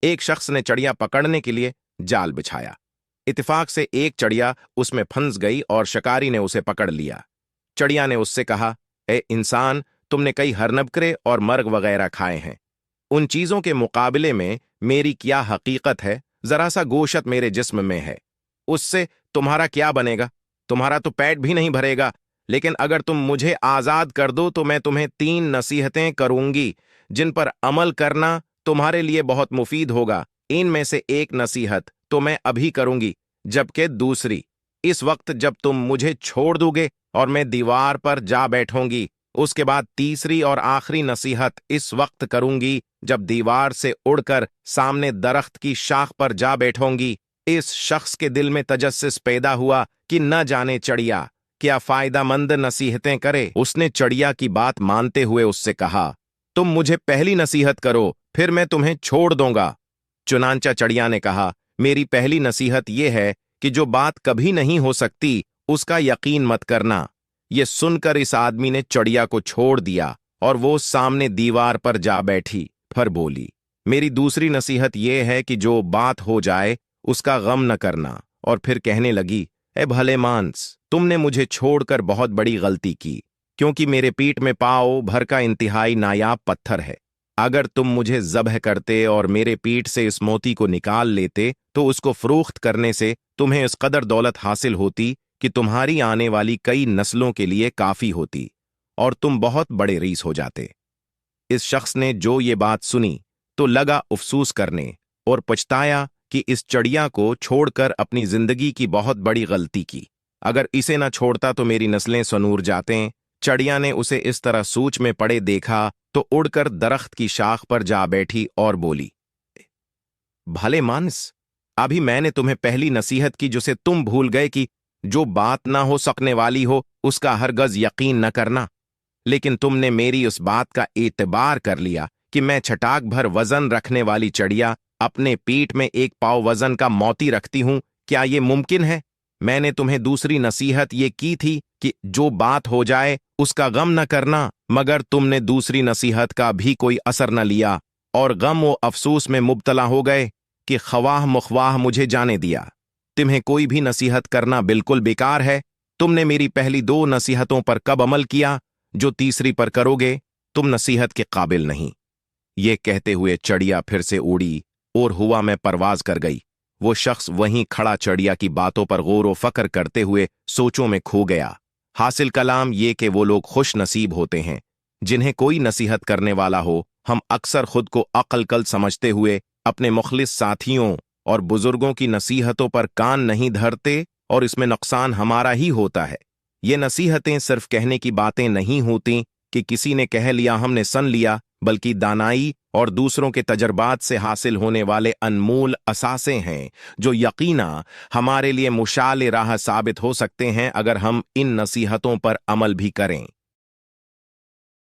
एक शख्स ने चिड़िया पकड़ने के लिए जाल बिछाया। इत्तेफाक से एक चिड़िया उसमें फंस गई और शिकारी ने उसे पकड़ लिया। चिड़िया ने उससे कहा, ए इंसान, तुमने कई हरनबकरे और मर्ग वगैरह खाए हैं। उन चीजों के मुकाबले में मेरी क्या हकीकत है? जरा सा गोशत मेरे जिस्म में है, उससे तुम्हारा क्या बनेगा? तुम्हारा तो पेट भी नहीं भरेगा। लेकिन अगर तुम मुझे आजाद कर दो तो मैं तुम्हें 3 नसीहतें करूंगी जिन पर अमल करना तुम्हारे लिए बहुत मुफीद होगा। इनमें से एक नसीहत तो मैं अभी करूंगी, जबकि दूसरी इस वक्त जब तुम मुझे छोड़ दोगे और मैं दीवार पर जा बैठूंगी। उसके बाद तीसरी और आखिरी नसीहत इस वक्त करूंगी जब दीवार से उड़कर सामने दरख्त की शाख पर जा बैठूंगी। इस शख्स के दिल में तजस्सुस पैदा हुआ कि न जाने चिड़िया क्या फायदामंद नसीहतें करे। उसने चिड़िया की बात मानते हुए उससे कहा, तुम मुझे पहली नसीहत करो, फिर मैं तुम्हें छोड़ दूंगा। चुनांचा चिड़िया ने कहा, मेरी पहली नसीहत यह है कि जो बात कभी नहीं हो सकती उसका यकीन मत करना। ये सुनकर इस आदमी ने चिड़िया को छोड़ दिया और वो सामने दीवार पर जा बैठी। फिर बोली, मेरी दूसरी नसीहत यह है कि जो बात हो जाए उसका गम न करना। और फिर कहने लगी, ए भले मानस, तुमने मुझे छोड़कर बहुत बड़ी गलती की, क्योंकि मेरे पीठ में पाँव भर का इंतहाई नायाब पत्थर है। अगर तुम मुझे ज़ब्ह करते और मेरे पीठ से इस मोती को निकाल लेते तो उसको फरोख्त करने से तुम्हें इस कदर दौलत हासिल होती कि तुम्हारी आने वाली कई नस्लों के लिए काफ़ी होती और तुम बहुत बड़े रईस हो जाते। इस शख्स ने जो ये बात सुनी तो लगा अफसूस करने और पछताया कि इस चिड़िया को छोड़कर अपनी जिंदगी की बहुत बड़ी गलती की। अगर इसे न छोड़ता तो मेरी नस्लें सनूर जाते। चिड़िया ने उसे इस तरह सोच में पड़े देखा तो उड़कर दरख्त की शाख पर जा बैठी और बोली, भले मानस, अभी मैंने तुम्हें पहली नसीहत की जिसे तुम भूल गए कि जो बात ना हो सकने वाली हो उसका हरगज यकीन न करना। लेकिन तुमने मेरी उस बात का एतबार कर लिया कि मैं छटाक भर वजन रखने वाली चिड़िया अपने पीठ में 1 पाव वजन का मोती रखती हूं। क्या ये मुमकिन है? मैंने तुम्हें दूसरी नसीहत ये की थी कि जो बात हो जाए उसका गम न करना, मगर तुमने दूसरी नसीहत का भी कोई असर न लिया और गम व अफसोस में मुब्तला हो गए कि ख्वाह मुख्वाह मुझे जाने दिया। तुम्हें कोई भी नसीहत करना बिल्कुल बेकार है। तुमने मेरी पहली 2 नसीहतों पर कब अमल किया? जो तीसरी पर करोगे तुम नसीहत के काबिल नहीं। ये कहते हुए चिड़िया फिर से उड़ी और हुआ में परवाज कर गई। वो शख्स वहीं खड़ा चिड़िया की बातों पर गौर व फक्र करते हुए सोचों में खो गया। हासिल कलाम ये कि वो लोग खुश नसीब होते हैं जिन्हें कोई नसीहत करने वाला हो। हम अक्सर खुद को अक्लकल समझते हुए अपने मुखलिस साथियों और बुजुर्गों की नसीहतों पर कान नहीं धरते और इसमें नुकसान हमारा ही होता है। ये नसीहतें सिर्फ कहने की बातें नहीं होती कि किसी ने कह लिया हमने सन लिया, बल्कि दानाई और दूसरों के तजर्बात से हासिल होने वाले अनमोल असासे हैं जो यकीना हमारे लिए मुशाल राह साबित हो सकते हैं अगर हम इन नसीहतों पर अमल भी करें।